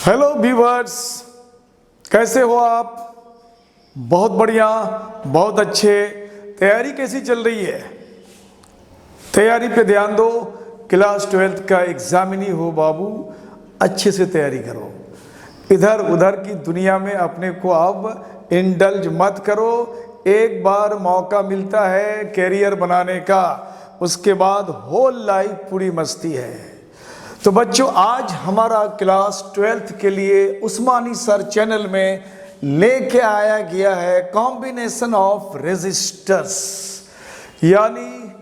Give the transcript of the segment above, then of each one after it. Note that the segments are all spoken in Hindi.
हेलो व्यूअर्स, कैसे हो आप? बहुत बढ़िया, बहुत अच्छे। तैयारी कैसी चल रही है? तैयारी पे ध्यान दो। क्लास 12th का एग्जामिनी हो बाबू, अच्छे से तैयारी करो। इधर उधर की दुनिया में अपने को अब इंडल्ज मत करो। एक बार मौका मिलता है कैरियर बनाने का, उसके बाद होल लाइफ पूरी मस्ती है। तो बच्चों, आज हमारा क्लास 12th के लिए उस्मानी सर चैनल में लेके आया गया है कॉम्बिनेशन ऑफ रेजिस्टर्स, यानी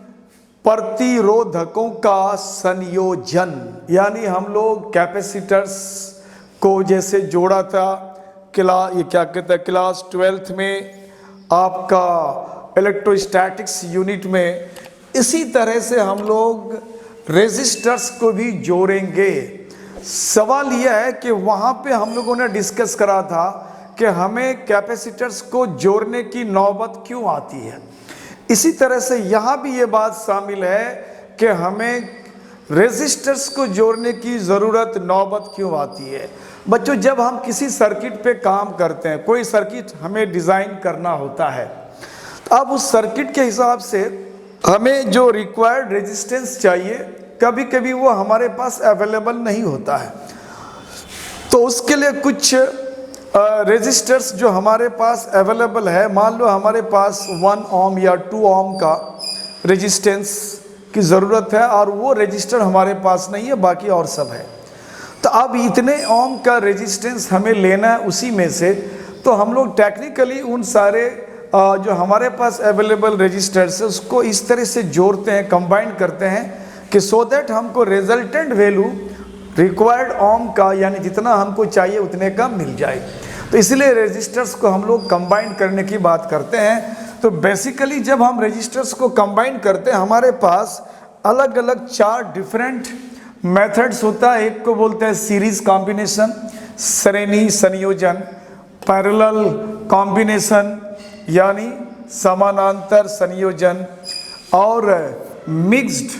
प्रतिरोधकों का संयोजन। यानी हम लोग कैपेसिटर्स को जैसे जोड़ा था क्लास 12th में आपका इलेक्ट्रोस्टैटिक्स यूनिट में, इसी तरह से हम लोग रेजिस्टर्स को भी जोड़ेंगे। सवाल यह है कि वहाँ पे हम लोगों ने डिस्कस करा था कि हमें कैपेसिटर्स को जोड़ने की नौबत क्यों आती है। इसी तरह से यहाँ भी ये बात शामिल है कि हमें रेजिस्टर्स को जोड़ने की ज़रूरत नौबत क्यों आती है। बच्चों, जब हम किसी सर्किट पे काम करते हैं, कोई सर्किट हमें डिज़ाइन करना होता है, तो अब उस सर्किट के हिसाब से हमें जो रिक्वायर्ड रेजिस्टेंस चाहिए, कभी कभी वो हमारे पास अवेलेबल नहीं होता है। तो उसके लिए कुछ रेजिस्टर्स जो हमारे पास अवेलेबल है, मान लो हमारे पास 1 ओम या 2 ओम का रेजिस्टेंस की ज़रूरत है और वो रेजिस्टर हमारे पास नहीं है, बाकी और सब है। तो अब इतने ओम का रेजिस्टेंस हमें लेना है उसी में से, तो हम लोग टेक्निकली उन सारे जो हमारे पास अवेलेबल रेजिस्टर्स है उसको इस तरह से जोड़ते हैं, कंबाइन करते हैं कि सो दैट हमको रिजल्टेंट वैल्यू रिक्वायर्ड ओम का, यानी जितना हमको चाहिए उतने का मिल जाए। तो इसलिए रेजिस्टर्स को हम लोग कंबाइन करने की बात करते हैं। तो बेसिकली जब हम रेजिस्टर्स को कंबाइन करते हैं, हमारे पास अलग अलग 4 डिफरेंट मेथड्स होता है। एक को बोलते हैं सीरीज कॉम्बिनेशन, श्रेणी संयोजन, पैरेलल कॉम्बिनेशन यानी समानांतर संयोजन, और मिक्स्ड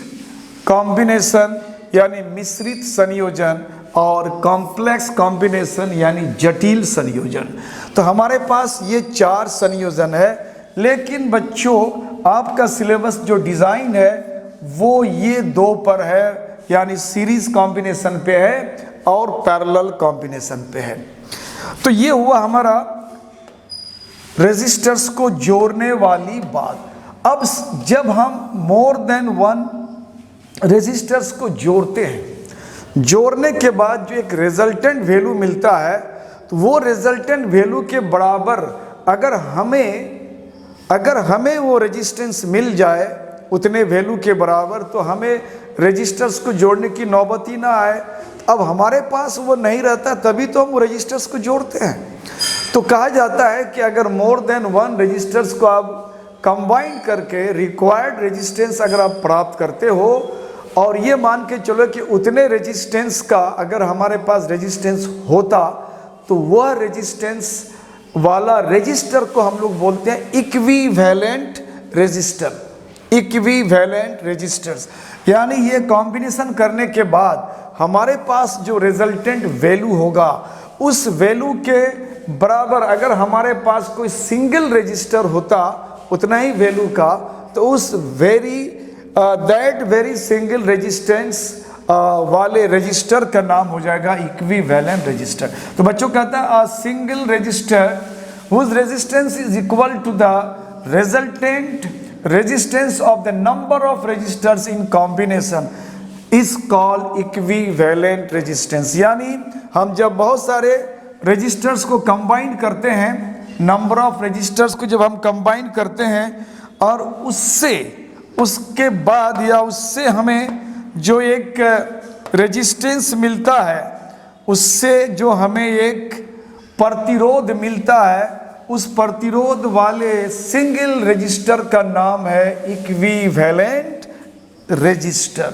कॉम्बिनेशन यानी मिश्रित संयोजन, और कॉम्प्लेक्स कॉम्बिनेशन यानी जटिल संयोजन। तो हमारे पास ये 4 संयोजन है। लेकिन बच्चों, आपका सिलेबस जो डिज़ाइन है वो ये 2 पर है, यानी सीरीज कॉम्बिनेशन पे है और पैरेलल कॉम्बिनेशन पे है। तो ये हुआ हमारा रेजिस्टर्स को जोड़ने वाली बात। अब जब हम मोर देन 1 रेजिस्टर्स को जोड़ते हैं, जोड़ने के बाद जो एक रिजल्टेंट वैल्यू मिलता है, तो वो रिजल्टेंट वैल्यू के बराबर अगर हमें वो रेजिस्टेंस मिल जाए उतने वैल्यू के बराबर, तो हमें रेजिस्टर्स को जोड़ने की नौबत ही ना आए। अब हमारे पास वो नहीं रहता, तभी तो हम रेजिस्टर्स को जोड़ते हैं। तो कहा जाता है कि अगर मोर देन 1 रेजिस्टर्स को आप कंबाइन करके रिक्वायर्ड रेजिस्टेंस अगर आप प्राप्त करते हो, और ये मान के चलो कि उतने रेजिस्टेंस का अगर हमारे पास रेजिस्टेंस होता, तो वह रेजिस्टेंस वाला रेजिस्टर को हम लोग बोलते हैं इक्विवेलेंट रेजिस्टर। इक्विवेलेंट रेजिस्टर्स यानी ये कॉम्बिनेशन करने के बाद हमारे पास जो रिजल्टेंट वैल्यू होगा, उस वैल्यू के बराबर अगर हमारे पास कोई सिंगल रेजिस्टर होता उतना ही वैल्यू का, तो उस दैट वेरी सिंगल रेजिस्टेंस वाले रजिस्टर का नाम हो जाएगा इक्विवेलेंट रजिस्टर। तो बच्चों कहता है a single resistor whose resistance is equal to the resultant resistance of the number of resistors in combination is called equivalent resistance. यानी हम जब बहुत सारे रजिस्टर्स को कंबाइन करते हैं, नंबर ऑफ रजिस्टर्स को जब हम कंबाइन करते हैं और उसके बाद या उससे हमें जो एक रेजिस्टेंस मिलता है, उससे जो हमें एक प्रतिरोध मिलता है, उस प्रतिरोध वाले सिंगल रजिस्टर का नाम है इक्विवेलेंट रजिस्टर।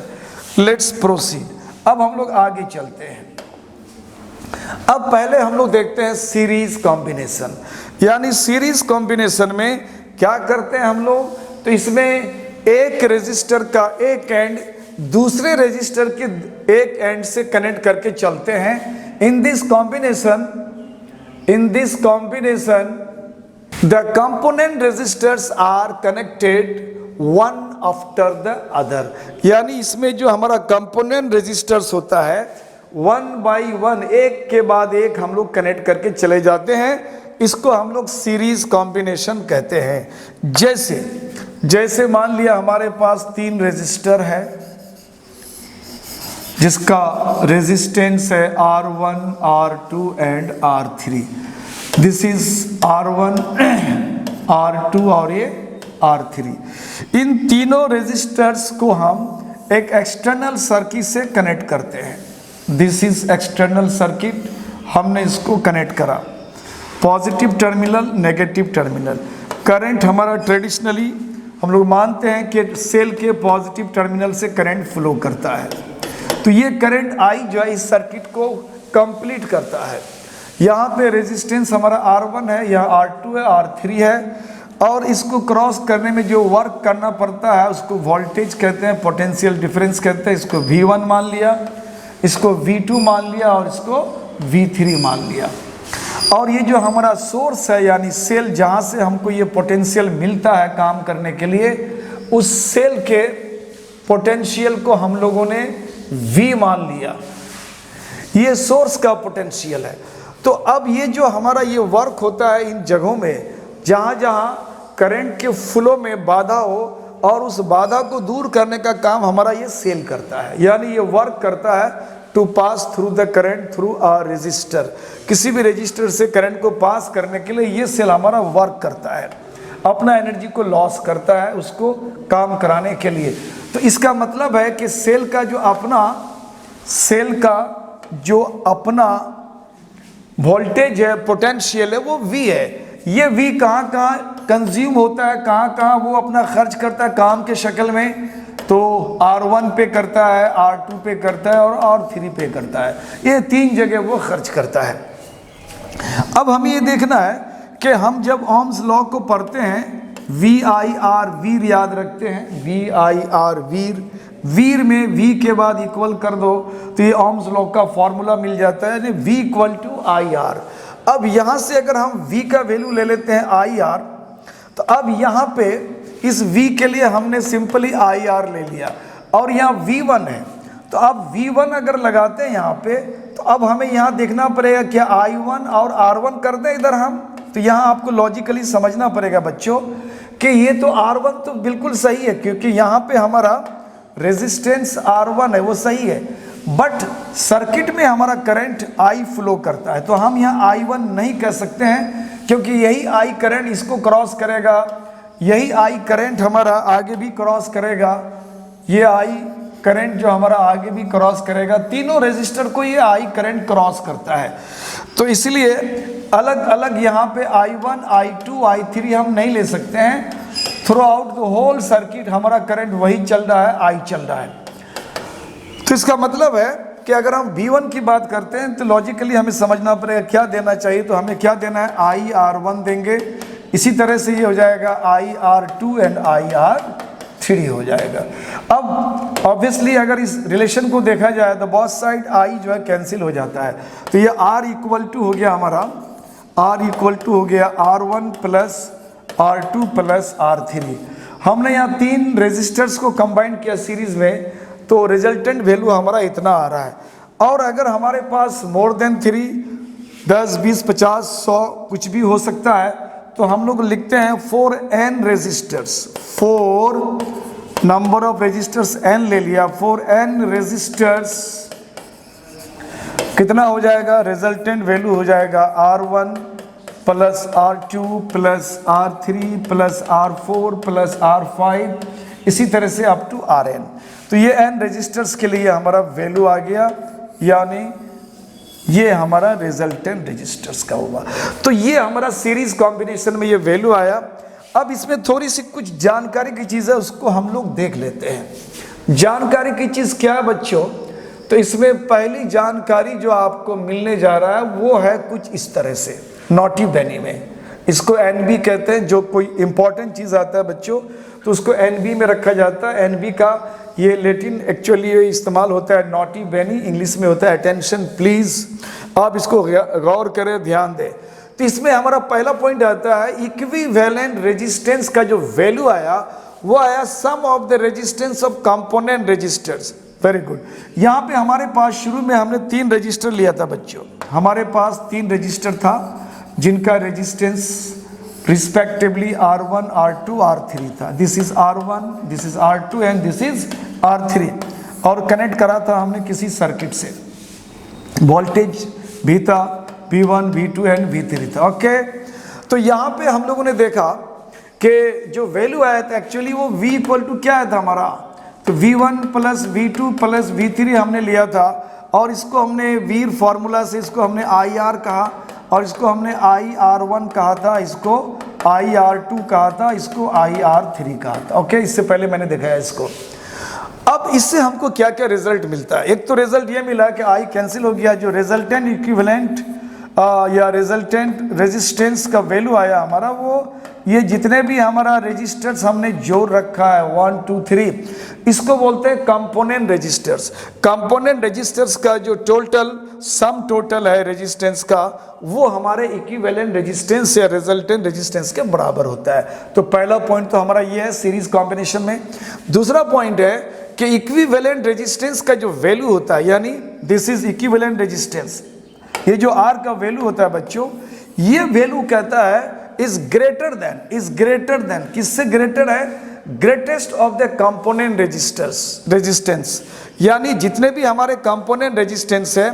Let's proceed. अब हम लोग आगे चलते हैं। अब पहले हम लोग देखते हैं सीरीज कॉम्बिनेशन। यानी सीरीज कॉम्बिनेशन में क्या करते हैं हम लोग, तो इसमें एक रेजिस्टर का एक एंड दूसरे रेजिस्टर के एक एंड से कनेक्ट करके चलते हैं। in this combination the component resistors are connected one after the other, यानी इसमें जो हमारा कंपोनेंट रेजिस्टर्स होता है वन बाई वन, एक के बाद एक हम लोग कनेक्ट करके चले जाते हैं। इसको हम लोग सीरीज कॉम्बिनेशन कहते हैं। जैसे मान लिया हमारे पास 3 रेजिस्टर है जिसका रेजिस्टेंस है R1, R2 and R3। This is R1, R2 और ये R3। इन तीनों रेजिस्टर्स को हम एक एक्सटर्नल सर्किट से कनेक्ट करते हैं। दिस इज एक्सटर्नल सर्किट, हमने इसको कनेक्ट करा, positive terminal, negative terminal. Current हमारा ट्रेडिशनली हम लोग मानते हैं कि सेल के पॉजिटिव टर्मिनल से करंट फ्लो करता है। तो ये करंट आई जो है इस सर्किट को कंप्लीट करता है। यहाँ पे रेजिस्टेंस हमारा R1 है, यहाँ R2 है, R3 है, और इसको क्रॉस करने में जो वर्क करना पड़ता है उसको वोल्टेज कहते हैं, पोटेंशियल डिफरेंस कहते हैं। इसको V1 मान लिया, इसको V2 मान लिया और इसको V3 मान लिया। और ये जो हमारा सोर्स है यानी सेल जहाँ से हमको ये पोटेंशियल मिलता है काम करने के लिए, उस सेल के पोटेंशियल को हम लोगों ने V मान लिया। ये सोर्स का पोटेंशियल है। तो अब ये जो हमारा ये वर्क होता है इन जगहों में जहाँ जहाँ करंट के फ्लो में बाधा हो, और उस बाधा को दूर करने का काम हमारा ये सेल करता है। यानी ये वर्क करता है to pass through the current through a resistor. किसी भी रेजिस्टर से करंट को पास करने के लिए ये सेल हमारा वर्क करता है, अपना एनर्जी को लॉस करता है उसको काम कराने के लिए। तो इसका मतलब है कि सेल का जो अपना वोल्टेज है, पोटेंशियल है, वो V है। ये V कहाँ कहाँ कंज्यूम होता है, कहाँ कहाँ वो अपना खर्च करता है काम के शक्ल में, तो R1 पे करता है, R2 पे करता है और R3 पे करता है। ये 3 जगह वो खर्च करता है। अब हमें ये देखना है कि हम जब ओम्स लॉ को पढ़ते हैं, VIR वीर याद रखते हैं, VIR वीर में V के बाद इक्वल कर दो तो ये ओम्स लॉ का फॉर्मूला मिल जाता है, यानी V = IR। अब यहाँ से अगर हम V का वैल्यू ले लेते हैं IR, तो अब यहाँ पे इस V के लिए हमने सिंपली IR ले लिया, और यहाँ V1 है। तो अब V1 अगर लगाते हैं यहाँ पे, तो अब हमें यहाँ देखना पड़ेगा क्या I1 और R1 कर दें इधर हम। तो यहाँ आपको लॉजिकली समझना पड़ेगा बच्चों कि ये तो R1 तो बिल्कुल सही है, क्योंकि यहाँ पे हमारा रेजिस्टेंस R1 है, वो सही है, बट सर्किट में हमारा करंट I फ्लो करता है। तो हम यहाँ I1 नहीं कह सकते हैं, क्योंकि यही I करंट इसको क्रॉस करेगा, यही I करंट हमारा आगे भी क्रॉस करेगा, ये I करंट जो हमारा आगे भी क्रॉस करेगा। तीनों रेजिस्टर को ये I करंट क्रॉस करता है। तो इसलिए अलग अलग यहाँ पे I1, I2, I3 हम नहीं ले सकते हैं। Throughout the whole circuit हमारा करंट वही चल रहा है, I चल रहा है। तो इसका मतलब है कि अगर हम V1 की बात करते हैं तो लॉजिकली हमें समझना पड़ेगा क्या देना चाहिए। तो हमें क्या देना है, IR1 देंगे। इसी तरह से ये हो जाएगा IR2 एंड IR3 हो जाएगा। अब ऑब्वियसली अगर इस रिलेशन को देखा जाए तो बहुत साइड I जो है कैंसिल हो जाता है। तो ये R = हो गया हमारा, R = हो गया R1 + R2 + R3। हमने यहाँ 3 रेजिस्टर्स को कंबाइन किया सीरीज में, तो रिजल्टेंट वैल्यू हमारा इतना आ रहा है। और अगर हमारे पास मोर देन 3, 10, 20, 50, 100 कुछ भी हो सकता है, तो हम लोग लिखते हैं 4n resistors. 4 number of resistors n ले लिया, 4n रेजिस्टर्स कितना हो जाएगा, रिजल्टेंट वैल्यू हो जाएगा R1 + R2 + R3 + R4 + R5, इसी तरह से अप टू Rn। तो ये n रेजिस्टर्स के लिए हमारा वैल्यू आ गया, यानी ये हमारा रिजल्टेंट रेजिस्टर्स का होगा। तो ये हमारा सीरीज कॉम्बिनेशन में ये वैल्यू आया। अब इसमें थोड़ी सी कुछ जानकारी की चीज़ है, उसको हम लोग देख लेते हैं। जानकारी की चीज़ क्या है बच्चों, तो इसमें पहली जानकारी जो आपको मिलने जा रहा है वो है कुछ इस तरह से, नॉटी बेनी में इसको NB कहते हैं। जो कोई इंपॉर्टेंट चीज़ आता है बच्चों तो उसको NB में रखा जाता है। NB का ये लेटिन एक्चुअली इस्तेमाल होता है नॉटी बेनी, इंग्लिश में होता है अटेंशन प्लीज। आप इसको गौर करें, ध्यान दें। तो इसमें हमारा पहला पॉइंट आता है इक्विवेलेंट रेजिस्टेंस का जो वैल्यू आया वो आया sum of the resistance of component resistors. Very good. यहाँ पे हमारे पास शुरू में हमने 3 रजिस्टर लिया था बच्चों, हमारे पास 3 रजिस्टर था जिनका resistance respectively R1, R2, R3 था। This is R1, this is R2 and this is R3, और कनेक्ट करा था हमने किसी सर्किट से। वोल्टेज भी था V1, V2 एंड V3 था। ओके, तो यहाँ पे हम लोगों ने देखा कि जो वैल्यू आया था एक्चुअली वो V इक्वल टू क्या आया था हमारा, तो V1 plus V2 plus V3 हमने लिया था, और इसको हमने वीर फार्मूला से इसको हमने IR कहा, और इसको हमने IR1 कहा था, इसको IR2 कहा था, इसको IR3 कहा था। ओके, इससे पहले मैंने दिखाया इसको। अब इससे हमको क्या क्या रिजल्ट मिलता है? एक तो रिजल्ट ये मिला कि I कैंसिल हो गया, जो रिजल्टेंट इक्विवेलेंट या रिजल्टेंट रेजिस्टेंस का वैल्यू आया हमारा, वो ये जितने भी हमारा रेजिस्टर्स हमने जोड़ रखा है 1 2 3, इसको बोलते हैं कंपोनेंट रेजिस्टर्स। कंपोनेंट रेजिस्टर्स का जो टोटल सम टोटल है रेजिस्टेंस का, वो हमारे इक्विवेलेंट रेजिस्टेंस या रिजल्टेंट रेजिस्टेंस के बराबर होता है। तो पहला पॉइंट तो हमारा ये है सीरीज कॉम्बिनेशन में। दूसरा पॉइंट है कि इक्विवेलेंट रेजिस्टेंस का जो वैल्यू होता है, यानी दिस इज इक्विवेलेंट रेजिस्टेंस, ये जो R का वैल्यू होता है बच्चों, ये वैल्यू कहता है इज ग्रेटर देन, किससे ग्रेटर है? Greatest of the component resistance, यानी जितने भी हमारे कंपोनेंट रेजिस्टेंस है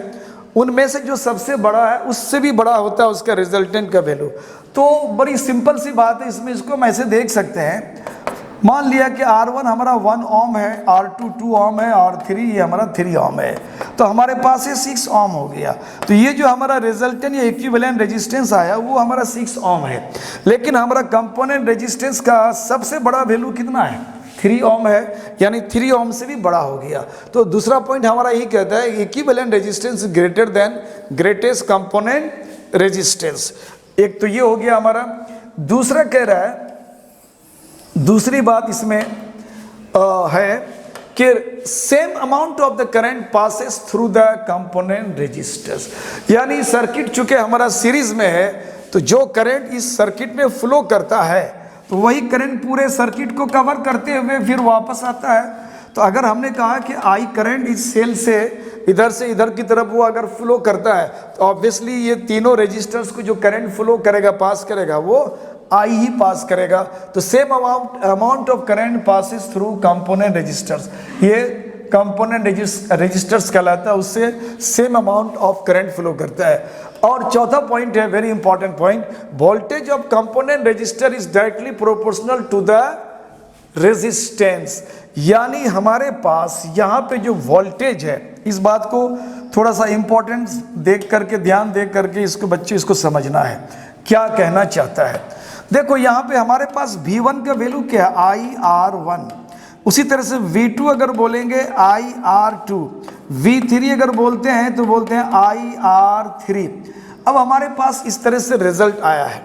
उनमें से जो सबसे बड़ा है उससे भी बड़ा होता है उसका रिजल्टेंट का वैल्यू। तो बड़ी सिंपल सी बात है इसमें, इसको हम ऐसे देख सकते हैं। मान लिया कि R1 हमारा 1 ओम है, R2 2 ओम है, R3 ये हमारा 3 ओम है, तो हमारे पास ये 6 ओम हो गया। तो ये जो हमारा रिजल्टेंट या इक्विवेलेंट रेजिस्टेंस आया वो हमारा 6 ओम है, लेकिन हमारा कंपोनेंट रेजिस्टेंस का सबसे बड़ा वैल्यू कितना है? 3 ओम है, यानी 3 ओम से भी बड़ा हो गया। तो दूसरा पॉइंट हमारा यही कहता है equivalent resistance greater than greatest component resistance. एक तो ये हो गया हमारा। दूसरा कह रहा है, दूसरी बात इसमें है कि same amount of the current passes through the component resistors, यानी सर्किट चूंकि हमारा सीरीज में है तो जो करंट इस सर्किट में फ्लो करता है तो वही करंट पूरे सर्किट को कवर करते हुए फिर वापस आता है। तो अगर हमने कहा कि I करंट इस सेल से इधर की तरफ वो अगर फ्लो करता है तो ऑब्वियसली ये तीनों रेजिस्टर्स को जो करंट फ्लो करेगा, पास करेगा, वो I ही पास करेगा। तो same amount of current passes through component resistors, ये कंपोनेंट रेजिस्टर्स कहलाता है, उससे same amount of current flow करता है। और चौथा पॉइंट है very important point, voltage of component resistor is directly proportional to the resistance, यानी हमारे पास यहाँ पे जो वोल्टेज है, इस बात को थोड़ा सा इंपॉर्टेंस देख करके, ध्यान देख करके इसको बच्चे इसको समझना है क्या कहना चाहता है। देखो यहाँ पे हमारे पास V1 का वैल्यू क्या है? IR1। उसी तरह से V2 अगर बोलेंगे IR2, V3 अगर बोलते हैं तो बोलते हैं IR3। अब हमारे पास इस तरह से रिजल्ट आया है।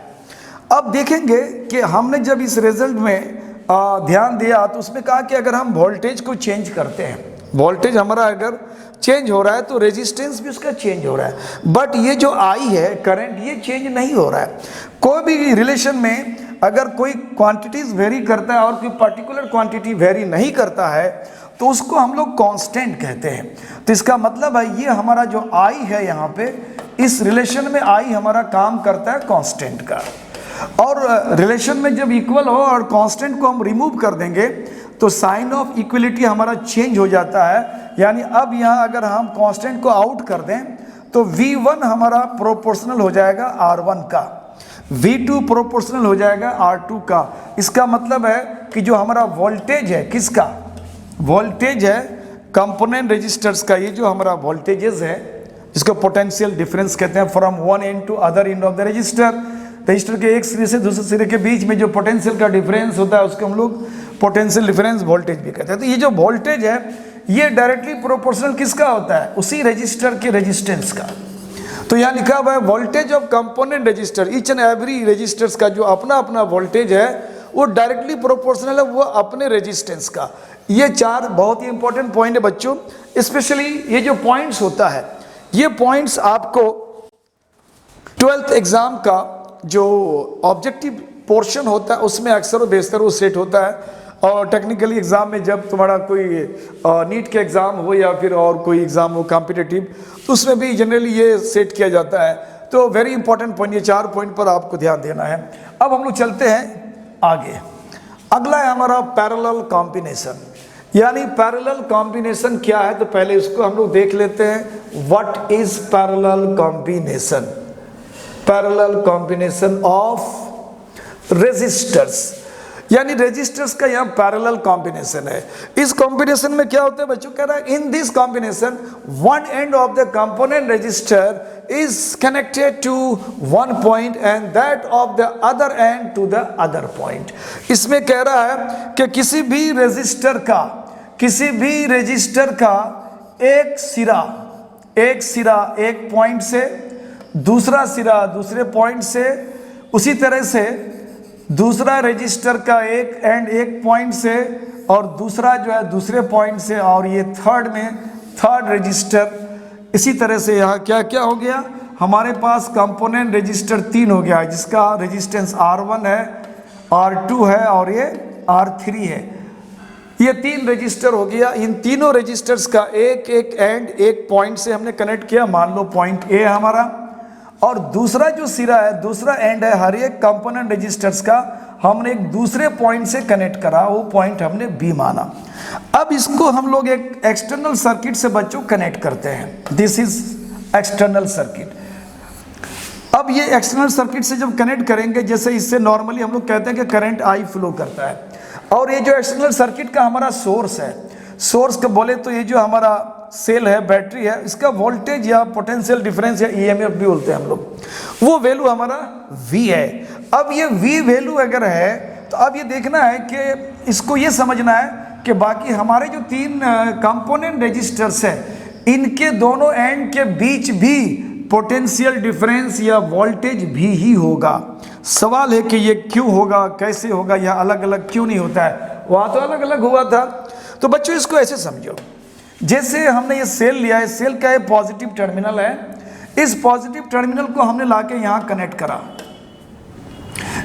अब देखेंगे कि हमने जब इस रिजल्ट में ध्यान दिया तो उसमें कहा कि अगर हम वोल्टेज को चेंज करते हैं, वोल्टेज हमारा अगर चेंज हो रहा है तो रेजिस्टेंस भी उसका चेंज हो रहा है, बट ये जो I है करंट, ये चेंज नहीं हो रहा है। कोई भी रिलेशन में अगर कोई क्वांटिटीज वेरी करता है और कोई पर्टिकुलर क्वांटिटी वेरी नहीं करता है तो उसको हम लोग कांस्टेंट कहते हैं। तो इसका मतलब है ये हमारा जो I है यहाँ पे, इस रिलेशन में I हमारा काम करता है कांस्टेंट का। और रिलेशन में जब इक्वल हो और कांस्टेंट को हम रिमूव कर देंगे तो साइन ऑफ इक्वलिटी हमारा चेंज हो जाता है। यानी अब यहाँ अगर हम कांस्टेंट को आउट कर दें तो V1 हमारा प्रोपोर्शनल हो जाएगा R1 का, V2 प्रोपोर्शनल हो जाएगा R2 का। इसका मतलब है कि जो हमारा वोल्टेज है, किसका वोल्टेज है? कंपोनेंट रेजिस्टर्स का। ये जो हमारा वोल्टेजेस है जिसको पोटेंशियल डिफरेंस कहते हैं, from one end to other end of the resistor, resistor के एक सिरे से दूसरे सिरे के बीच में जो पोटेंशियल का डिफरेंस होता है उसको हम लोग पोटेंशियल डिफरेंस वोल्टेज भी कहते हैं। तो ये जो वोल्टेज है ये डायरेक्टली प्रोपोर्शनल किसका होता है? उसी रजिस्टर के रेजिस्टेंस का। तो यहाँ लिखा हुआ है voltage of component resistor, each and every resistors का जो अपना अपना वोल्टेज है वो डायरेक्टली प्रोपोर्शनल है वो अपने रेजिस्टेंस का। ये 4 बहुत ही इंपॉर्टेंट पॉइंट है बच्चों। स्पेशली ये जो पॉइंट्स होता है, ये पॉइंट्स आपको 12th एग्जाम का जो ऑब्जेक्टिव पोर्शन होता है उसमें अक्सर और बेशतर वो सेट होता है। और टेक्निकली एग्ज़ाम में जब तुम्हारा कोई नीट के एग्ज़ाम हो या फिर और कोई एग्ज़ाम हो कॉम्पिटिटिव, तो उसमें भी जनरली ये सेट किया जाता है। तो वेरी इंपॉर्टेंट पॉइंट, ये 4 पॉइंट पर आपको ध्यान देना है। अब हम लोग चलते हैं आगे। अगला है हमारा पैरेलल कॉम्बिनेशन, यानी पैरेलल कॉम्बिनेशन क्या है, तो पहले इसको हम लोग देख लेते हैं। What is parallel combination? Parallel combination of resistors, यानी रेजिस्टर्स का यहाँ पैरेलल कॉम्बिनेशन है। इस कॉम्बिनेशन में क्या होता है बच्चों, कह रहा है in this combination one end of the component resistor is connected to one point and that of the other end to the other point. इसमें कह रहा है कि किसी भी रेजिस्टर का एक सिरा एक पॉइंट से, दूसरा सिरा दूसरे पॉइंट से, उसी तरह से दूसरा रजिस्टर का एक एंड एक पॉइंट से, और दूसरा जो है दूसरे पॉइंट से, और ये थर्ड रजिस्टर। इसी तरह से यहाँ क्या क्या हो गया, हमारे पास कंपोनेंट रजिस्टर 3 हो गया, जिसका रेजिस्टेंस R1 है, R2 है और ये R3 है। ये 3 रजिस्टर हो गया। इन तीनों रजिस्टर्स का एक एंड एक पॉइंट से हमने कनेक्ट किया। मान लो पॉइंट ए हमारा, और दूसरा जो सिरा है, दूसरा एंड है हर एक कंपोनेंट रजिस्टर्स का, हमने एक दूसरे पॉइंट से कनेक्ट करा, वो पॉइंट हमने बी माना। अब इसको हम लोग एक एक्सटर्नल सर्किट से बच्चों कनेक्ट करते हैं। This is external circuit. अब ये एक्सटर्नल सर्किट से जब कनेक्ट करेंगे, जैसे इससे नॉर्मली हम लोग कहते हैं कि करंट आई फ्लो करता है, और ये जो एक्सटर्नल सर्किट का हमारा सोर्स है, सोर्स का बोले तो ये जो हमारा सेल है, बैटरी है, इसका वोल्टेज या पोटेंशियल डिफरेंस या ईएमएफ भी बोलते हैं हम लोग, वो वैल्यू हमारा V है। अब ये V वैल्यू अगर है तो अब ये देखना है कि इसको ये समझना है कि बाकी हमारे जो 3 कंपोनेंट रजिस्टर्स हैं, इनके दोनों एंड के बीच भी पोटेंशियल डिफरेंस या वोल्टेज भी ही होगा। सवाल है कि ये क्यों होगा, कैसे होगा, यह अलग अलग क्यों नहीं होता है? वहाँ तो अलग अलग हुआ था। तो बच्चों इसको ऐसे समझो, जैसे हमने ये सेल लिया है, सेल का ये पॉजिटिव टर्मिनल है, इस पॉजिटिव टर्मिनल को हमने लाके यहाँ कनेक्ट करा।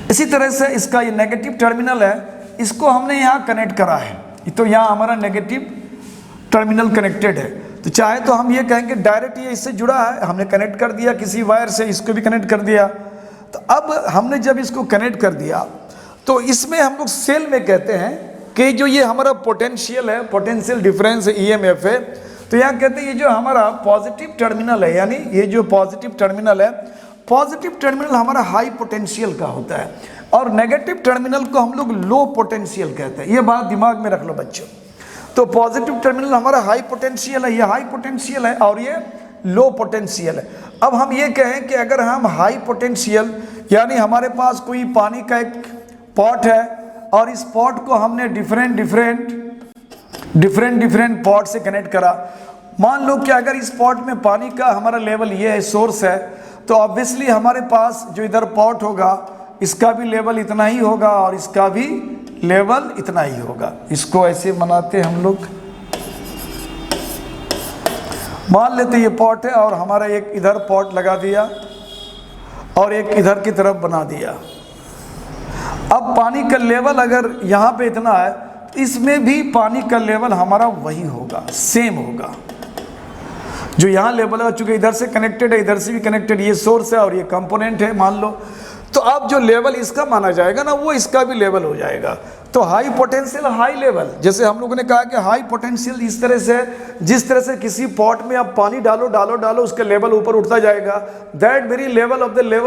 इसी तरह से इसका ये नेगेटिव टर्मिनल है, इसको हमने यहाँ कनेक्ट करा है, तो यहाँ हमारा नेगेटिव टर्मिनल कनेक्टेड है। तो चाहे तो हम ये कहेंगे डायरेक्ट ये इससे जुड़ा है, हमने कनेक्ट कर दिया किसी वायर से, इसको भी कनेक्ट कर दिया। तो अब हमने जब इसको कनेक्ट कर दिया, तो इसमें हम लोग सेल में कहते हैं कि जो ये हमारा पोटेंशियल है, पोटेंशियल डिफरेंस ईएमएफ है, तो यहाँ कहते हैं ये जो हमारा पॉजिटिव टर्मिनल है, यानी ये जो पॉजिटिव टर्मिनल है, पॉजिटिव टर्मिनल हमारा हाई पोटेंशियल का होता है, और नेगेटिव टर्मिनल को हम लोग लो पोटेंशियल कहते हैं। ये बात दिमाग में रख लो बच्चों। तो पॉजिटिव टर्मिनल हमारा हाई पोटेंशियल है, ये हाई पोटेंशियल है, और ये लो पोटेंशियल है। अब हम ये कहें कि अगर हम हाई पोटेंशियल, यानी हमारे पास कोई पानी का एक पॉट है, और इस पॉट को हमने डिफरेंट पॉट से कनेक्ट करा। मान लो कि अगर इस पॉट में पानी का हमारा लेवल ये है, सोर्स है, तो ऑब्वियसली हमारे पास जो इधर पॉट होगा, इसका भी लेवल इतना ही होगा और इसका भी लेवल इतना ही होगा। इसको ऐसे बनाते हैं हम लोग। मान लेते ये पॉट है और हमारा एक इधर पॉट लगा दिया और एक इधर की तरफ बना दिया। अब पानी का लेवल अगर यहाँ पे इतना है, तो इसमें भी पानी का लेवल हमारा वही होगा, सेम होगा। जो यहाँ लेवल है, चूंकि इधर से कनेक्टेड है, इधर से भी कनेक्टेड, ये सोर्स है और ये कंपोनेंट है मान लो, तो अब जो लेवल इसका माना जाएगा ना, वो इसका भी लेवल हो जाएगा। तो हाई पोटेंशियल हाई लेवल, जैसे हम लोगों ने कहा कि हाई पोटेंशियल इस तरह से, जिस तरह से किसी पॉट में आप पानी डालो उसका लेवल ऊपर उठता जाएगा। That very level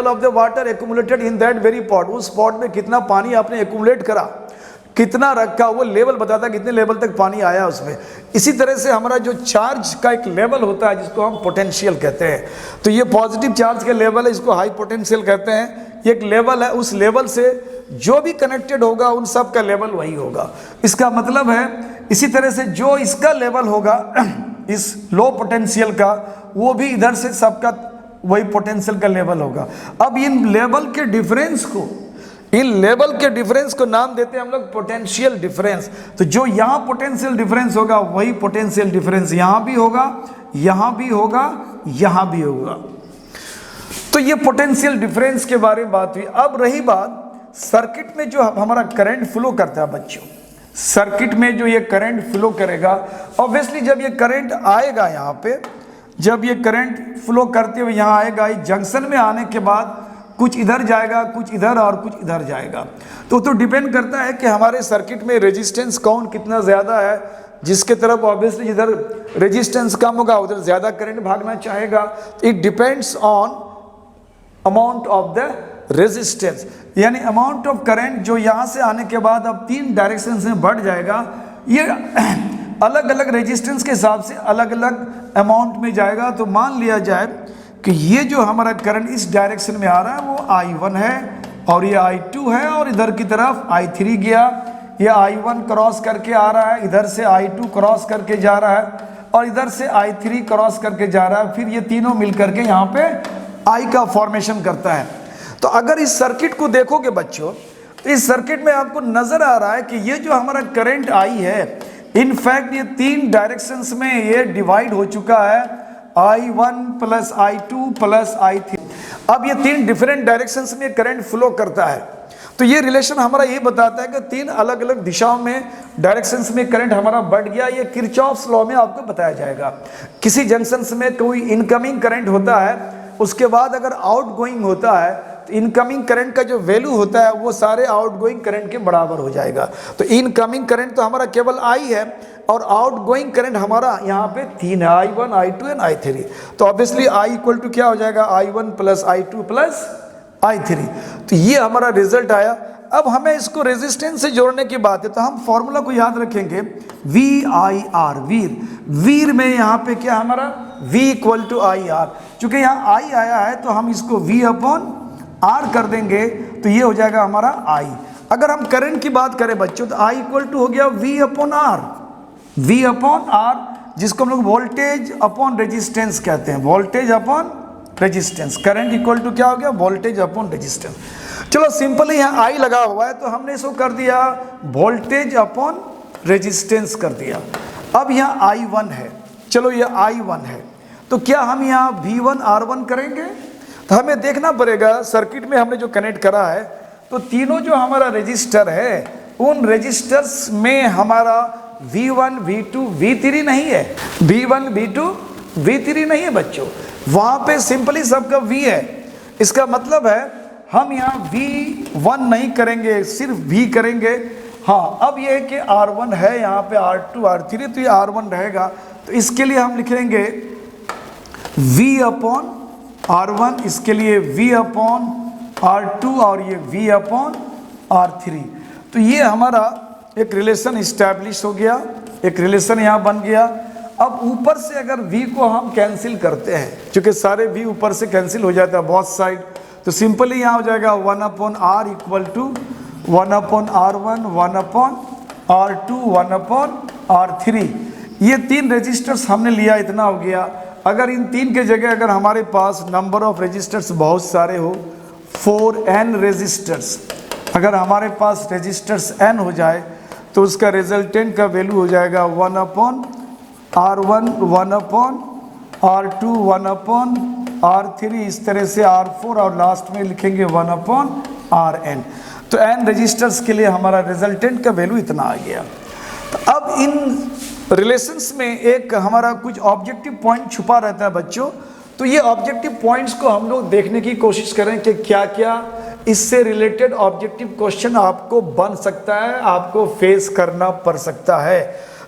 of the water accumulated in that very pot, उस पॉट में कितना पानी आपने एक्यूमुलेट करा, कितना रखा, वो लेवल बताता है कितने लेवल तक पानी आया उसमें। इसी तरह से हमारा जो चार्ज का एक लेवल होता है, जिसको हम पोटेंशियल कहते हैं, तो ये पॉजिटिव चार्ज का लेवल है, इसको हाई पोटेंशियल कहते हैं। एक लेवल है, उस लेवल से जो भी कनेक्टेड होगा उन सब का लेवल वही होगा। इसका मतलब है इसी तरह से जो इसका लेवल होगा इस लो पोटेंशियल का, वो भी इधर से सबका वही पोटेंशियल का लेवल होगा। अब इन लेवल के डिफरेंस को इन लेवल के डिफरेंस को नाम देते हैं हम लोग पोटेंशियल डिफरेंस। तो जो यहाँ पोटेंशियल डिफरेंस होगा वही पोटेंशियल डिफरेंस यहाँ भी होगा, यहाँ भी होगा, यहाँ भी होगा। तो ये पोटेंशियल डिफरेंस के बारे में बात हुई। अब रही बात सर्किट में जो हमारा करंट फ्लो करता है बच्चों, सर्किट में जो ये करंट फ्लो करेगा, ऑब्वियसली जब ये करंट आएगा यहाँ पे, जब ये करंट फ्लो करते हुए यहाँ आएगा, इस जंक्शन में आने के बाद कुछ इधर जाएगा, कुछ इधर और कुछ इधर जाएगा। तो डिपेंड करता है कि हमारे सर्किट में रेजिस्टेंस कौन कितना ज़्यादा है, जिसके तरफ ऑब्वियसली जिधर रेजिस्टेंस कम होगा उधर ज़्यादा करंट भागना चाहेगा। It depends on amount of the resistance, यानी अमाउंट ऑफ करंट जो यहाँ से आने के बाद अब 3 डायरेक्शन में बढ़ जाएगा। ये अलग अलग रेजिस्टेंस के हिसाब से अलग अलग अमाउंट में जाएगा। तो मान लिया जाए कि ये जो हमारा करंट इस डायरेक्शन में आ रहा है वो I1 है और ये I2 है, और इधर की तरफ I3 गया, ये I1 क्रॉस करके आ रहा है, इधर से I2 क्रॉस करके जा रहा है और इधर से I3 क्रॉस करके जा रहा है। फिर ये तीनों मिल करके यहाँ पे I का फॉर्मेशन करता है। तो अगर इस सर्किट को देखोगे बच्चों, तो इस सर्किट में आपको नजर आ रहा है कि ये जो हमारा करंट I है, इनफैक्ट ये 3 डायरेक्शंस में ये डिवाइड हो चुका है, I1 plus I2 plus I3। अब ये 3 डिफरेंट डायरेक्शंस में करंट फ्लो करता है। तो ये रिलेशन हमारा ये बताता है कि 3 अलग अलग दिशाओं में डायरेक्शंस में करंट हमारा बढ़ गया। ये किरचॉफ्स लॉ में आपको बताया जाएगा। किसी जंक्शंस में कोई इनकमिंग करंट होता है, उसके बाद अगर आउटगोइंग होता है तो इनकमिंग करंट का जो वैल्यू होता है वो सारे आउटगोइंग करंट के बराबर हो जाएगा। तो इनकमिंग करंट तो हमारा केवल I है और आउटगोइंग करंट हमारा यहाँ पे 3 है, I1, I2 एंड I3। तो ऑब्वियसली I इक्वल टू क्या हो जाएगा, I1 plus I2 plus I3। तो ये हमारा रिजल्ट आया। अब हमें इसको रेजिस्टेंस से जोड़ने की बात है, तो हम फॉर्मूला को याद रखेंगे, VIR, वीर में यहाँ पे क्या हमारा V इक्वल टू IR। चूंकि यहाँ I आया है तो हम इसको V अपॉन R कर देंगे, तो ये हो जाएगा हमारा I। अगर हम करंट की बात करें बच्चों, तो I इक्वल टू हो गया V upon R, V upon R, जिसको हम लोग वोल्टेज अपॉन रेजिस्टेंस कहते हैं, voltage upon resistance. Current equal to क्या हो गया, वोल्टेज अपॉन रेजिस्टेंस। चलो सिंपली यहाँ I लगा हुआ है तो हमने इसको कर दिया वोल्टेज अपॉन रेजिस्टेंस कर दिया। अब यहाँ I1 है, चलो ये I1 है, तो क्या हम यहाँ V1 R1 करेंगे? तो हमें देखना पड़ेगा सर्किट में हमने जो कनेक्ट करा है, तो तीनों जो हमारा रजिस्टर है उन रजिस्टर्स में हमारा V1 V2 V3 नहीं है, V1 V2 V3 नहीं है बच्चों, वहाँ पे सिंपली सबका V है। इसका मतलब है हम यहाँ V1 नहीं करेंगे, सिर्फ V करेंगे। हाँ, अब ये है कि R1 है यहाँ पे, R2 R3, तो ये R1 रहेगा। तो इसके लिए हम लिखेंगे V अपॉन R1, इसके लिए V अपॉन R2 और ये V अपॉन R3। तो ये हमारा एक रिलेशन इस्टेब्लिश हो गया, एक रिलेशन यहाँ बन गया। अब ऊपर से अगर V को हम कैंसिल करते हैं, क्योंकि सारे V ऊपर से कैंसिल हो जाता है बोथ साइड, तो सिंपली यहाँ हो जाएगा 1 upon R equal to 1 upon R1, 1 upon R2, 1 upon R3। ये 3 रजिस्टर्स हमने लिया, इतना हो गया। अगर इन 3 के जगह अगर हमारे पास नंबर ऑफ रजिस्टर्स बहुत सारे हो, 4n रजिस्टर्स, अगर हमारे पास रजिस्टर्स n हो जाए तो उसका रिजल्टेंट का वैल्यू हो जाएगा 1 upon R1, 1 upon R2, 1 upon R3, इस तरह से R4 और लास्ट में लिखेंगे 1 अपॉन Rn। तो n रजिस्टर्स के लिए हमारा रिजल्टेंट का वैल्यू इतना आ गया। तो अब इन रिलेशंस में एक हमारा कुछ ऑब्जेक्टिव पॉइंट छुपा रहता है बच्चों। तो ये ऑब्जेक्टिव पॉइंट्स को हम लोग देखने की कोशिश करें कि क्या क्या इससे रिलेटेड ऑब्जेक्टिव क्वेश्चन आपको बन सकता है, आपको फेस करना पड़ सकता है।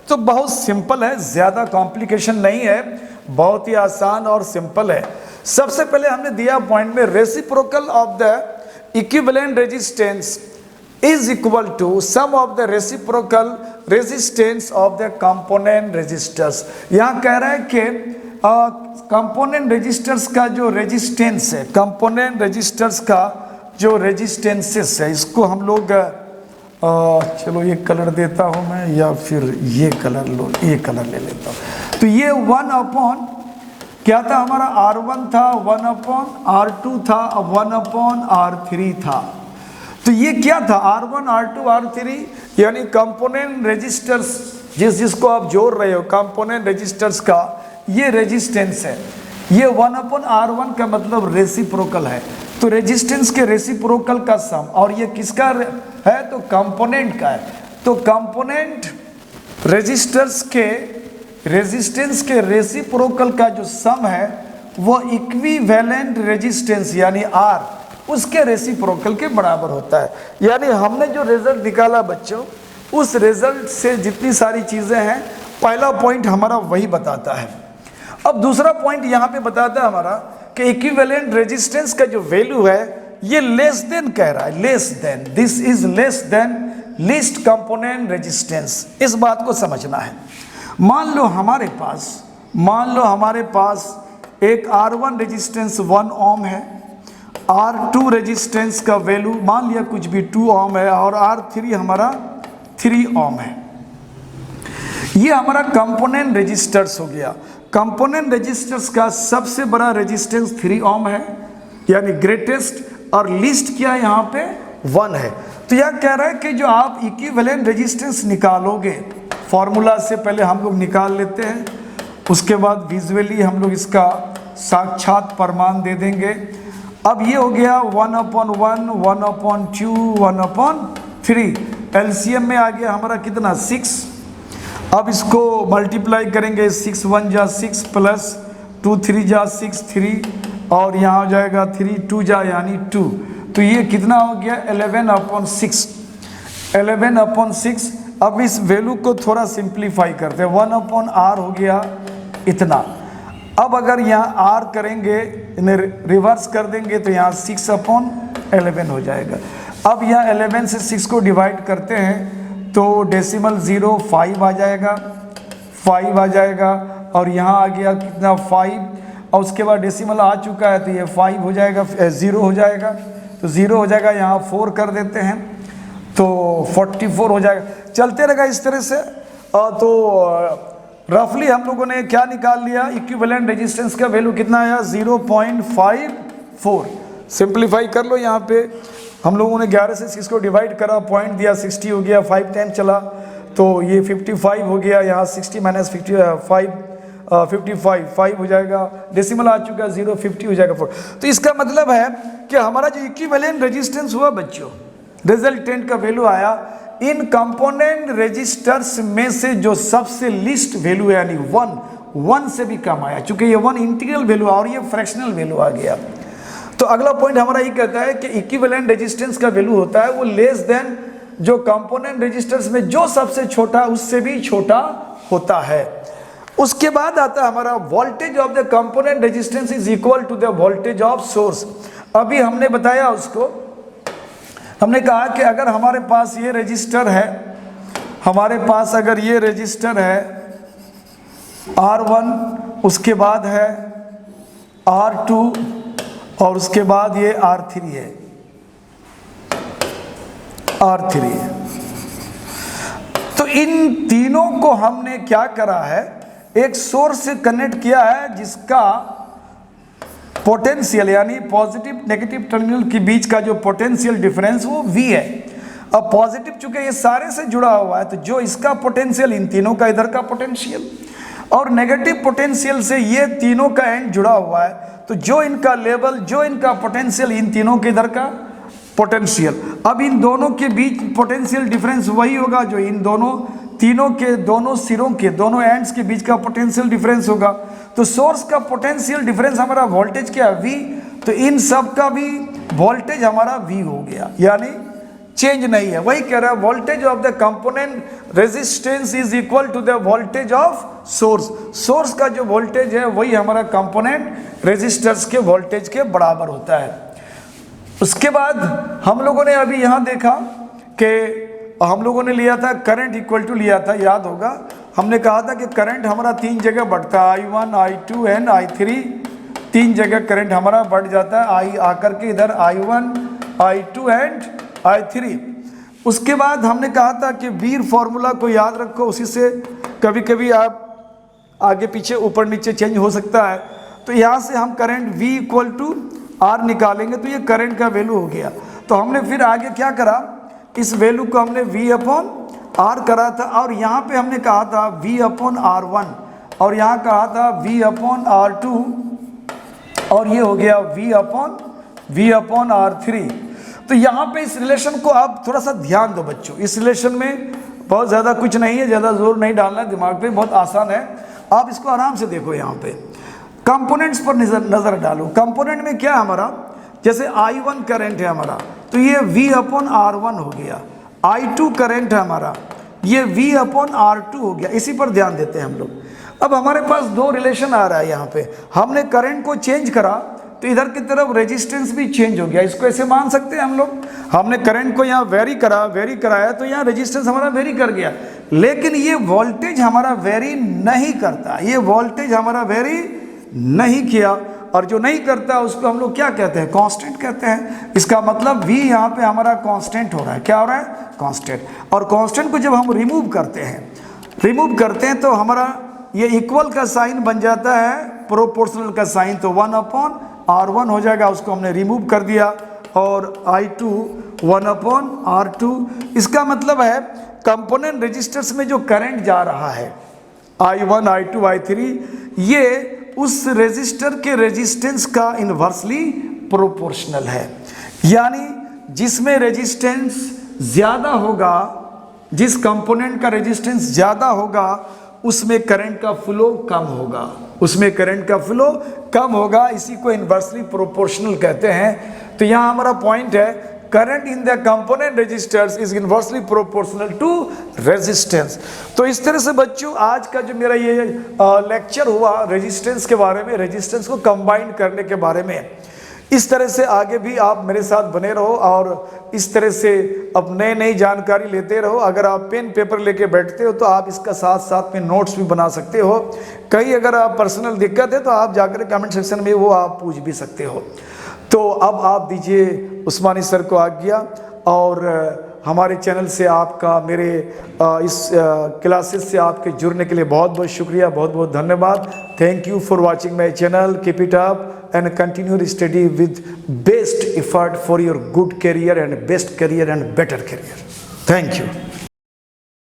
तो बहुत सिंपल है, ज़्यादा कॉम्प्लिकेशन नहीं है, बहुत ही आसान और सिंपल है। सबसे पहले हमने दिया पॉइंट में reciprocal of the equivalent resistance is equal to sum of the reciprocal resistance of the component resistors। यहाँ कह रहा है कि कंपोनेंट रेजिस्टर्स का जो रेजिस्टेंस है, कंपोनेंट रेजिस्टर्स का जो रेजिस्टेंसेस है, इसको हम लोग चलो ये कलर देता हूँ मैं, या फिर ये कलर लो, ये कलर ले लेता हूँ। तो ये 1 अपॉन क्या था हमारा, R1 था, 1 अपॉन R2 था, 1 अपॉन R3 था। तो ये क्या था, R1 R2 R3 यानी कंपोनेंट रेजिस्टर्स जिसको आप जोड़ रहे हो कंपोनेंट रेजिस्टर्स का ये रेजिस्टेंस है। ये 1/R1 का मतलब रेसिप्रोकल है, तो रेजिस्टेंस के रेसिप्रोकल का सम, और ये किसका है तो कंपोनेंट का है। तो कंपोनेंट रेजिस्टर्स के रेजिस्टेंस के रेसिप्रोकल का जो सम है वो इक्विवेलेंट रेजिस्टेंस यानी R उसके रेसिप्रोकल के बराबर होता है। यानी हमने जो रिजल्ट निकाला बच्चों, उस रिजल्ट से जितनी सारी चीज़ें हैं पहला पॉइंट हमारा वही बताता है। अब दूसरा पॉइंट यहाँ पे बताता है हमारा कि इक्विवेलेंट रेजिस्टेंस का जो वैल्यू है ये लेस देन कह रहा है, less than, this is less than least component resistance. इस बात को समझना है। मान लो हमारे पास एक R1 रेजिस्टेंस 1 ओम है, R2 रेजिस्टेंस का वैल्यू मान लिया कुछ भी 2 ओम है, और R3 हमारा 3 ओम है। ये हमारा कंपोनेंट रेजिस्टर्स हो गया। कंपोनेंट रेजिस्टर्स का सबसे बड़ा रेजिस्टेंस 3 ओम है यानी ग्रेटेस्ट, और लीस्ट क्या है यहाँ पे 1 है। तो यह कह रहा है कि जो आप इक्विवेलेंट रेजिस्टेंस निकालोगे, फॉर्मूला से पहले हम लोग निकाल लेते हैं, उसके बाद विजुअली हम लोग इसका साक्षात प्रमाण दे देंगे। अब ये हो गया 1/1, 1/2, 1/3, एलसीएम में आ गया हमारा कितना 6। अब इसको मल्टीप्लाई करेंगे, 6 1 जा 6 प्लस 2 3 जा 6 3, और यहाँ हो जाएगा 3 2 जा यानी 2, तो ये कितना हो गया 11/6, 11/6। अब इस वैल्यू को थोड़ा सिंप्लीफाई करते हैं, 1/R हो गया इतना। अब अगर यहाँ R करेंगे, इन्हें रिवर्स कर देंगे तो यहाँ 6/11 हो जाएगा। अब यहाँ 11 से 6 को डिवाइड करते हैं तो डेसिमल 0 5 आ जाएगा, 5 आ जाएगा, और यहाँ आ गया कितना 5, और उसके बाद डेसिमल आ चुका है तो ये 5 हो जाएगा, 0 हो जाएगा, तो 0 हो जाएगा, यहाँ 4 कर देते हैं तो 44 हो जाएगा। चलते रहेगा इस तरह से। तो रफली हम लोगों ने क्या निकाल लिया, इक्विवेलेंट रेजिस्टेंस का वैल्यू कितना आया 0.54। सिंप्लीफाई कर लो, यहाँ पे हम लोगों ने 11 से 6 को डिवाइड करा, पॉइंट दिया 60 हो गया, 5 टाइम चला तो ये 55 हो गया, यहाँ 60 माइनस 55 5 हो जाएगा, डेसिमल आ चुका है 0 50 हो जाएगा 4। तो इसका मतलब है कि हमारा जो इक्विवेलेंट रेजिस्टेंस हुआ बच्चों, रिजल्टेंट का वैल्यू आया इन कंपोनेंट रेजिस्टर्स में से जो सबसे लीस्ट वैल्यू है यानी 1 से भी कम आया, चूंकि ये 1 इंटीग्रल वैल्यू और ये फ्रैक्शनल वैल्यू आ गया। तो अगला पॉइंट हमारा ये कहता है कि इक्विवेलेंट रेजिस्टेंस का वैल्यू होता है वो लेस देन जो कंपोनेंट रेजिस्टर्स में जो सबसे छोटा उससे भी छोटा होता है। उसके बाद आता है हमारा voltage of the component resistance is equal to the voltage of source. अभी हमने बताया उसको, हमने कहा कि अगर हमारे पास ये रजिस्टर है, हमारे पास अगर ये रजिस्टर है R1, उसके बाद है R2 और उसके बाद ये R3 है, R3 है। तो इन तीनों को हमने क्या करा है, एक सोर्स से कनेक्ट किया है जिसका पोटेंशियल यानी पॉजिटिव नेगेटिव टर्मिनल के बीच का जो पोटेंशियल डिफरेंस वो V है। अब पॉजिटिव चूंकि ये सारे से जुड़ा हुआ है तो जो इसका पोटेंशियल इन तीनों का इधर का पोटेंशियल, और नेगेटिव पोटेंशियल से ये तीनों का एंड जुड़ा हुआ है तो जो इनका लेवल, जो इनका पोटेंशियल इन तीनों के इधर का पोटेंशियल। अब इन दोनों के बीच पोटेंशियल डिफरेंस वही होगा जो इन दोनों तीनों के दोनों सिरों के दोनों एंड्स के बीच का पोटेंशियल डिफरेंस होगा। तो सोर्स का पोटेंशियल डिफरेंस हमारा वोल्टेज क्या है V, तो इन सब का भी वोल्टेज हमारा V हो गया, यानी चेंज नहीं है। वही कह रहा है voltage of the component resistance is equal to the voltage of source. Source का जो वोल्टेज है वही हमारा कंपोनेंट रेजिस्टर्स के वोल्टेज के बराबर होता है। उसके बाद हम लोगों ने अभी यहाँ देखा कि हम लोगों ने लिया था करंट इक्वल टू लिया था, याद होगा हमने कहा था कि करंट हमारा 3 जगह बढ़ता है, I1 I2 एंड I3। 3 जगह करंट हमारा बढ़ जाता है, I आकर के इधर I1 I2 एंड I3। उसके बाद हमने कहा था कि बीर फॉर्मूला को याद रखो, उसी से कभी कभी आप आगे पीछे ऊपर नीचे चेंज हो सकता है। तो यहाँ से हम current V equal to R निकालेंगे तो ये करंट का वैल्यू हो गया। तो हमने फिर आगे क्या करा, इस वैल्यू को हमने v अपॉन r करा था, और यहाँ पे हमने कहा था v अपॉन r1, और यहाँ कहा था v अपॉन r2, और ये हो गया v अपॉन r3। तो यहाँ पे इस रिलेशन को आप थोड़ा सा ध्यान दो बच्चों, इस रिलेशन में बहुत ज़्यादा कुछ नहीं है, ज़्यादा जोर नहीं डालना है दिमाग पे, बहुत आसान है, आप इसको आराम से देखो। यहाँ पे कंपोनेंट्स पर नज़र डालो। कंपोनेंट में क्या है हमारा, जैसे I1 करंट है हमारा, तो ये v अपॉन r1 हो गया। I2 करंट है हमारा, ये v अपॉन r2 हो गया। इसी पर ध्यान देते हैं हम लोग। अब हमारे पास दो रिलेशन आ रहा है यहाँ पे, हमने करंट को चेंज करा तो इधर की तरफ रेजिस्टेंस भी चेंज हो गया। इसको ऐसे मान सकते हैं हम लोग, हमने करंट को यहाँ वेरी कराया तो यहाँ रेजिस्टेंस हमारा वेरी कर गया, लेकिन ये वोल्टेज हमारा वेरी नहीं करता, ये वोल्टेज हमारा वेरी नहीं किया, और जो नहीं करता उसको हम लोग क्या कहते हैं, कांस्टेंट कहते हैं। इसका मतलब v यहाँ पे हमारा कांस्टेंट हो रहा है, क्या हो रहा है, कांस्टेंट। और कांस्टेंट को जब हम रिमूव करते हैं तो हमारा ये इक्वल का साइन बन जाता है प्रोपोर्शनल का साइन, तो 1 अपॉन r1 हो जाएगा, उसको हमने रिमूव कर दिया, और I2 1 अपॉन r2। इसका मतलब है कंपोनेंट रेजिस्टर्स में जो करंट जा रहा है I1, I2, I3, ये उस रेजिस्टर के रेजिस्टेंस का इन्वर्सली प्रोपोर्शनल है। यानी जिसमें रेजिस्टेंस ज़्यादा होगा, जिस कंपोनेंट का रेजिस्टेंस ज़्यादा होगा, उसमें करंट का फ्लो कम होगा, इसी को इन्वर्सली प्रोपोर्शनल कहते हैं। तो यहाँ हमारा पॉइंट है, current in the component resistors is inversely proportional to resistance. तो इस तरह से बच्चों आज का जो मेरा ये लेक्चर हुआ रेजिस्टेंस के बारे में, रेजिस्टेंस को कंबाइन करने के बारे में, इस तरह से आगे भी आप मेरे साथ बने रहो और इस तरह से अब नई जानकारी लेते रहो। अगर आप पेन पेपर लेके बैठते हो तो आप इसका साथ में नोट्स भी बना सकते हो। कहीं अगर आप पर्सनल दिक्कत है तो आप जाकर कमेंट सेक्शन में वो आप पूछ भी सकते हो। तो अब आप दीजिए उस्मानी सर को आज्ञा, और हमारे चैनल से आपका, मेरे इस क्लासेस से आपके जुड़ने के लिए बहुत बहुत शुक्रिया, बहुत बहुत धन्यवाद। Thank you for watching my channel. Keep it up and continue to study with best effort for your good career and best career and better career. Thank you.